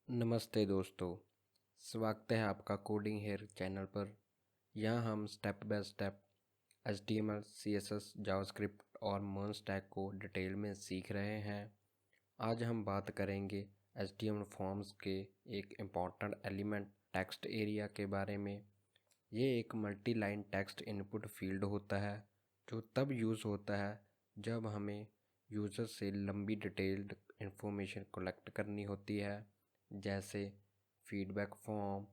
नमस्ते दोस्तों, स्वागत है आपका कोडिंग हेयर चैनल पर। यहाँ हम step by step HTML, CSS, JavaScript और MERN स्टैक को डिटेल में सीख रहे हैं। आज हम बात करेंगे HTML फॉर्म्स के एक इम्पॉर्टेंट एलिमेंट टेक्स्ट एरिया के बारे में। ये एक multi line text input field होता है जो तब यूज़ होता है जब हमें यूज़र से लंबी डिटेल्ड इंफॉर्मेशन कलेक्ट करनी होती है, जैसे फीडबैक फॉर्म,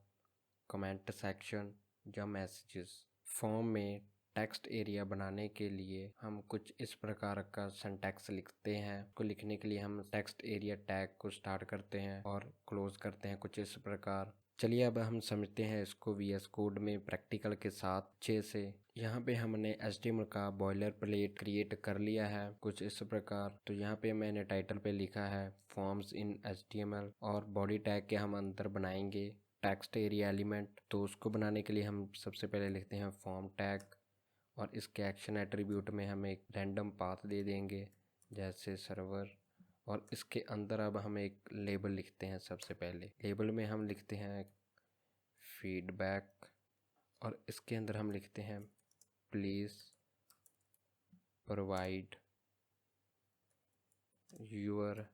कमेंट सेक्शन या मैसेजेस। फॉर्म में टेक्स्ट एरिया बनाने के लिए हम कुछ इस प्रकार का सिंटैक्स लिखते हैं। को लिखने के लिए हम टेक्स्ट एरिया टैग को स्टार्ट करते हैं और क्लोज करते हैं कुछ इस प्रकार। चलिए अब हम समझते हैं इसको VS कोड में प्रैक्टिकल के साथ अच्छे से। यहाँ पे हमने HTML का बॉयलर प्लेट क्रिएट कर लिया है कुछ इस प्रकार। तो यहाँ पे मैंने टाइटल पे लिखा है फॉर्म्स इन HTML और बॉडी टैग के हम अंदर बनाएंगे टेक्स्ट एरिया एलिमेंट। तो उसको बनाने के लिए हम सबसे पहले लिखते हैं फॉर्म टैग और इसके एक्शन एट्रीब्यूट में हम एक रैंडम पाथ दे देंगे जैसे सर्वर। और इसके अंदर अब हम एक लेबल लिखते हैं। सबसे पहले लेबल में हम लिखते हैं फीडबैक और इसके अंदर हम लिखते हैं प्लीज़ प्रोवाइड योर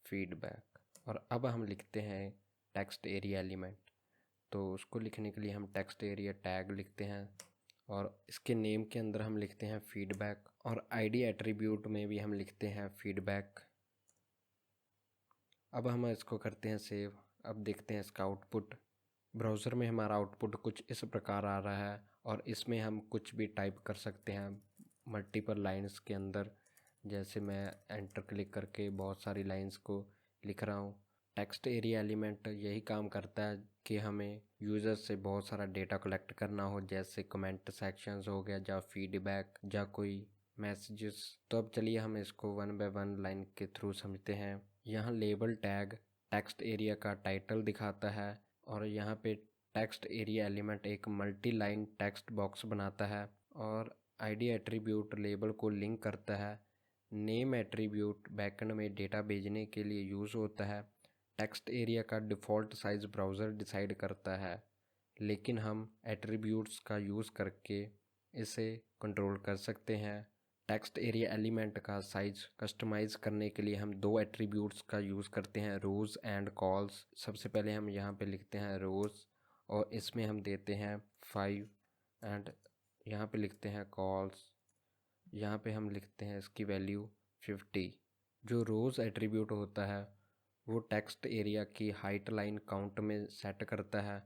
फीडबैक। और अब हम लिखते हैं टेक्स्ट एरिया एलिमेंट। तो उसको लिखने के लिए हम टेक्स्ट एरिया टैग लिखते हैं और इसके नेम के अंदर हम लिखते हैं फीडबैक और ID एट्रीब्यूट में भी हम लिखते हैं फीडबैक। अब हम इसको करते हैं सेव। अब देखते हैं इसका आउटपुट। ब्राउज़र में हमारा आउटपुट कुछ इस प्रकार आ रहा है और इसमें हम कुछ भी टाइप कर सकते हैं मल्टीपल लाइंस के अंदर। जैसे मैं एंटर क्लिक करके बहुत सारी लाइंस को लिख रहा हूँ। टेक्स्ट एरिया एलिमेंट यही काम करता है कि हमें यूज़र से बहुत सारा डेटा कलेक्ट करना हो, जैसे कमेंट सेक्शंस हो गया या फीडबैक या कोई मैसेजेस। तो अब चलिए हम इसको वन बाय वन लाइन के थ्रू समझते हैं। यहाँ लेबल टैग टेक्स्ट एरिया का टाइटल दिखाता है और यहाँ पे टेक्स्ट एरिया एलिमेंट एक मल्टी लाइन टेक्स्ट बॉक्स बनाता है और ID एट्रीब्यूट लेबल को लिंक करता है। नेम एट्रीब्यूट बैकएंड में डेटा भेजने के लिए यूज़ होता है। टेक्स्ट एरिया का डिफ़ॉल्ट साइज़ ब्राउज़र डिसाइड करता है, लेकिन हम एट्रीब्यूट्स का यूज़ करके इसे कंट्रोल कर सकते हैं। टेक्स्ट एरिया एलिमेंट का साइज़ कस्टमाइज़ करने के लिए हम दो एट्रीब्यूट्स का यूज़ करते हैं, रोज़ एंड कॉल्स। सबसे पहले हम यहाँ पे लिखते हैं रोज़ और इसमें हम देते हैं 5 एंड यहाँ पे लिखते हैं कॉल्स। यहाँ पे हम लिखते हैं इसकी वैल्यू 50। जो रोज़ एट्रीब्यूट होता है वो टेक्स्ट एरिया की हाइट लाइन काउंट में सेट करता है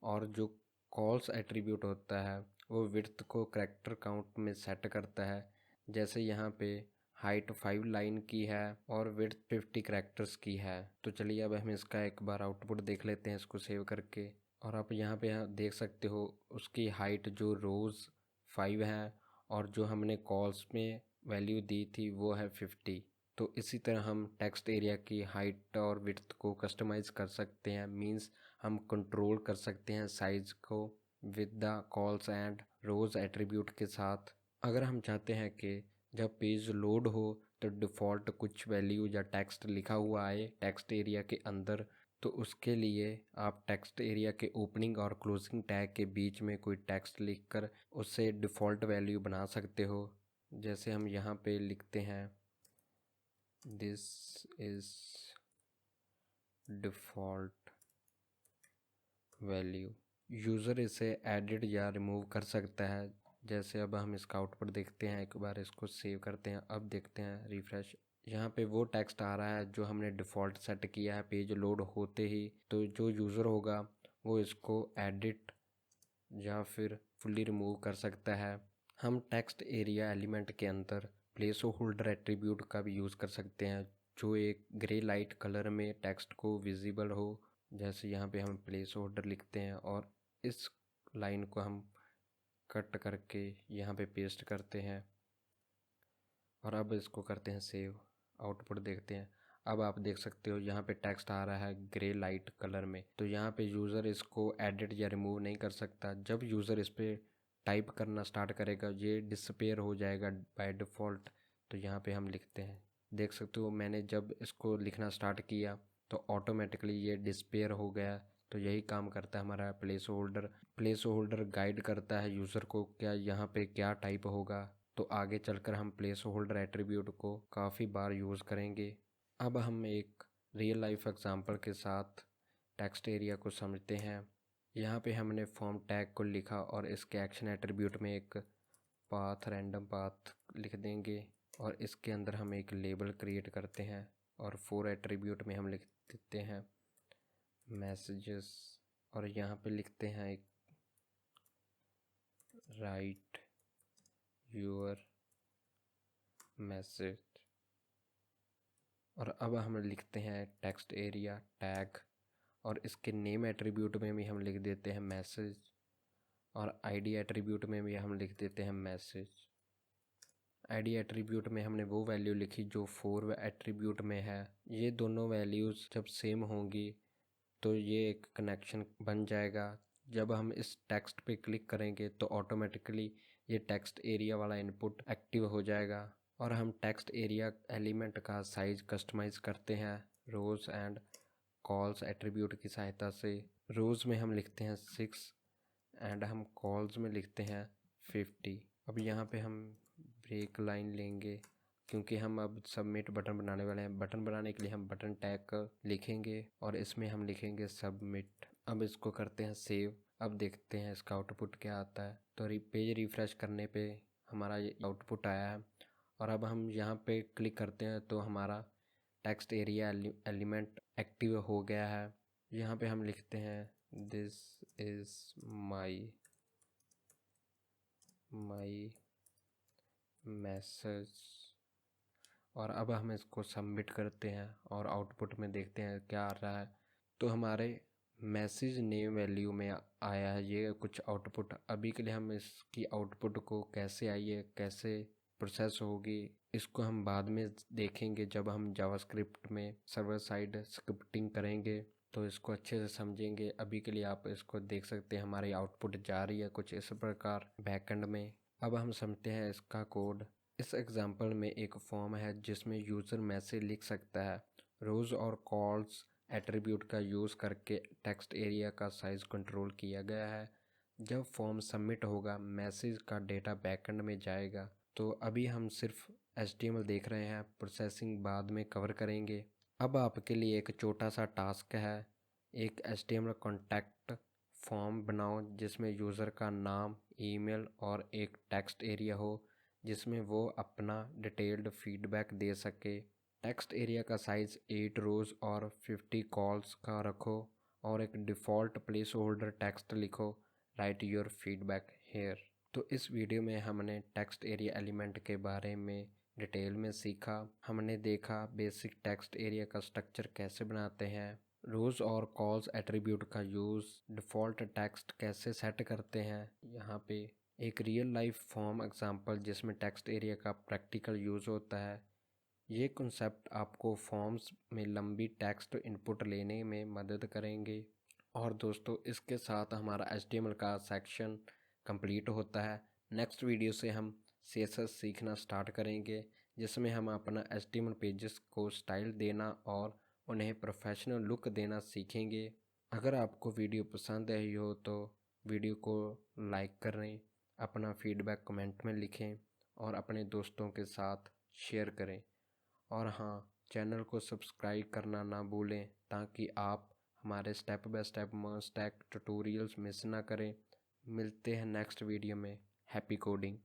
और जो कॉल्स एट्रीब्यूट होता है वो विड्थ को कैरेक्टर काउंट में सेट करता है। जैसे यहाँ पे हाइट 5 लाइन की है और विड्थ 50 कैरेक्टर्स की है। तो चलिए अब हम इसका एक बार आउटपुट देख लेते हैं इसको सेव करके। और आप यहाँ पे देख सकते हो उसकी हाइट जो रोज़ 5 है और जो हमने कॉल्स में वैल्यू दी थी वो है 50। तो इसी तरह हम टेक्स्ट एरिया की हाइट और विड्थ को कस्टमाइज़ कर सकते हैं। मींस हम कंट्रोल कर सकते हैं साइज़ को with the cols and rows attribute के साथ। अगर हम चाहते हैं कि जब पेज लोड हो तो डिफ़ॉल्ट कुछ वैल्यू या टेक्स्ट लिखा हुआ आए टेक्स्ट एरिया के अंदर, तो उसके लिए आप टेक्स्ट एरिया के ओपनिंग और क्लोजिंग टैग के बीच में कोई टेक्स्ट लिखकर उससे डिफ़ॉल्ट वैल्यू बना सकते हो। जैसे हम यहाँ पे लिखते हैं this is default value. User इसे एडिट या रिमूव कर सकता है। जैसे अब हम इसका आउटपुट देखते हैं, एक बार इसको सेव करते हैं। अब देखते हैं रिफ़्रेश, यहाँ पे वो टेक्स्ट आ रहा है जो हमने डिफ़ॉल्ट सेट किया है पेज लोड होते ही। तो जो यूज़र होगा वो इसको एडिट या फिर फुली रिमूव कर सकता है। हम टेक्स्ट एरिया एलिमेंट के अंदर प्लेस होल्डर एट्रीब्यूट का भी यूज़ कर सकते हैं जो एक ग्रे लाइट कलर में टेक्स्ट को विजिबल हो। जैसे यहाँ पे हम प्लेस होल्डर लिखते हैं और इस लाइन को हम कट करके यहाँ पे पेस्ट करते हैं और अब इसको करते हैं सेव। आउटपुट देखते हैं। अब आप देख सकते हो यहाँ पे टेक्स्ट आ रहा है ग्रे लाइट कलर में। तो यहाँ पे यूज़र इसको एडिट या रिमूव नहीं कर सकता। जब यूज़र इस पर टाइप करना स्टार्ट करेगा ये डिसअपेयर हो जाएगा बाय डिफ़ॉल्ट। तो यहाँ पे हम लिखते हैं देख सकते हो मैंने जब इसको लिखना स्टार्ट किया तो ऑटोमेटिकली ये डिस्पेयर हो गया। तो यही काम करता है हमारा place holder. Place holder guide करता है यूज़र को क्या यहाँ पे क्या टाइप होगा। तो आगे चलकर हम प्लेस होल्डर एट्रीब्यूट को काफ़ी बार यूज़ करेंगे। अब हम एक रियल लाइफ एग्जांपल के साथ टेक्स्ट एरिया को समझते हैं। यहाँ पे हमने फॉर्म टैग को लिखा और इसके एक्शन एट्रीब्यूट में एक पाथ, रैंडम पाथ लिख देंगे और इसके अंदर हम एक लेबल क्रिएट करते हैं और फॉर एट्रीब्यूट में हम लिख देते हैं मैसेजेस और यहाँ पे लिखते हैं एक राइट योर मैसेज। और अब हम लिखते हैं टेक्स्ट एरिया टैग और इसके नेम एट्रीब्यूट में भी हम लिख देते हैं मैसेज और आईडी एट्रीब्यूट में भी हम लिख देते हैं मैसेज। आईडी एट्रीब्यूट में हमने वो वैल्यू लिखी जो फॉर एट्रीब्यूट में है। ये दोनों वैल्यूज़ जब सेम होंगी तो ये एक कनेक्शन बन जाएगा। जब हम इस टेक्स्ट पे क्लिक करेंगे तो ऑटोमेटिकली ये टेक्स्ट एरिया वाला इनपुट एक्टिव हो जाएगा और हम टेक्स्ट एरिया एलिमेंट का साइज कस्टमाइज़ करते हैं रोज़ एंड कॉल्स एट्रीब्यूट की सहायता से। रोज़ में हम लिखते हैं 6 एंड हम कॉल्स में लिखते हैं 50। अब यहाँ पे हम ब्रेक लाइन लेंगे क्योंकि हम अब सबमिट बटन बनाने वाले हैं। बटन बनाने के लिए हम बटन टैग लिखेंगे और इसमें हम लिखेंगे सबमिट। अब इसको करते हैं सेव। अब देखते हैं इसका आउटपुट क्या आता है। तो पेज रिफ़्रेश करने पे हमारा ये आउटपुट आया है और अब हम यहाँ पे क्लिक करते हैं तो हमारा टेक्स्ट एरिया एलिमेंट एक्टिव हो गया है। यहाँ पे हम लिखते हैं दिस इज़ माई मैसेज और अब हम इसको सबमिट करते हैं और आउटपुट में देखते हैं क्या आ रहा है। तो हमारे मैसेज नेम वैल्यू में आया है ये कुछ आउटपुट। अभी के लिए हम इसकी आउटपुट को कैसे आई है, कैसे प्रोसेस होगी, इसको हम बाद में देखेंगे जब हम जावास्क्रिप्ट में सर्वर साइड स्क्रिप्टिंग करेंगे तो इसको अच्छे से समझेंगे। अभी के लिए आप इसको देख सकते हैं हमारी आउटपुट जा रही है कुछ इस प्रकार बैकएंड में। अब हम समझते हैं इसका कोड। इस एग्जांपल में एक फॉर्म है जिसमें यूज़र मैसेज लिख सकता है। रोज़ और कॉल्स एट्रीब्यूट का यूज़ करके टेक्स्ट एरिया का साइज़ कंट्रोल किया गया है। जब फॉर्म सबमिट होगा मैसेज का डेटा बैकएंड में जाएगा। तो अभी हम सिर्फ HTML देख रहे हैं, प्रोसेसिंग बाद में कवर करेंगे। अब आपके लिए एक छोटा सा टास्क है। एक HTML कॉन्टैक्ट फॉर्म बनाओ जिसमें यूज़र का नाम, ईमेल और एक टेक्स्ट एरिया हो जिसमें वो अपना डिटेल्ड फीडबैक दे सके। टेक्स्ट एरिया का साइज़ 8 रोज़ और 50 कॉल्स का रखो और एक डिफ़ॉल्ट प्लेस होल्डर टेक्स्ट लिखो राइट योर फीडबैक हेयर। तो इस वीडियो में हमने टेक्स्ट एरिया एलिमेंट के बारे में डिटेल में सीखा। हमने देखा बेसिक टेक्स्ट एरिया का स्ट्रक्चर कैसे बनाते हैं, रोज़ और कॉल्स एट्रीब्यूट का यूज़, डिफ़ॉल्ट टेक्स्ट कैसे सेट करते हैं। यहाँ पे एक रियल लाइफ फॉर्म एग्जांपल जिसमें टेक्स्ट एरिया का प्रैक्टिकल यूज़ होता है। ये कॉन्सेप्ट आपको फॉर्म्स में लंबी टेक्स्ट इनपुट लेने में मदद करेंगे। और दोस्तों इसके साथ हमारा HTML का सेक्शन कंप्लीट होता है। नेक्स्ट वीडियो से हम CSS सीखना स्टार्ट करेंगे जिसमें हम अपना HTML पेजेस को स्टाइल देना और उन्हें प्रोफेशनल लुक देना सीखेंगे। अगर आपको वीडियो पसंद आई हो तो वीडियो को लाइक करें, अपना फीडबैक कमेंट में लिखें और अपने दोस्तों के साथ शेयर करें। और हाँ, चैनल को सब्सक्राइब करना ना भूलें ताकि आप हमारे step by step must tag tutorials miss ना करें। मिलते हैं नेक्स्ट वीडियो में। Happy coding.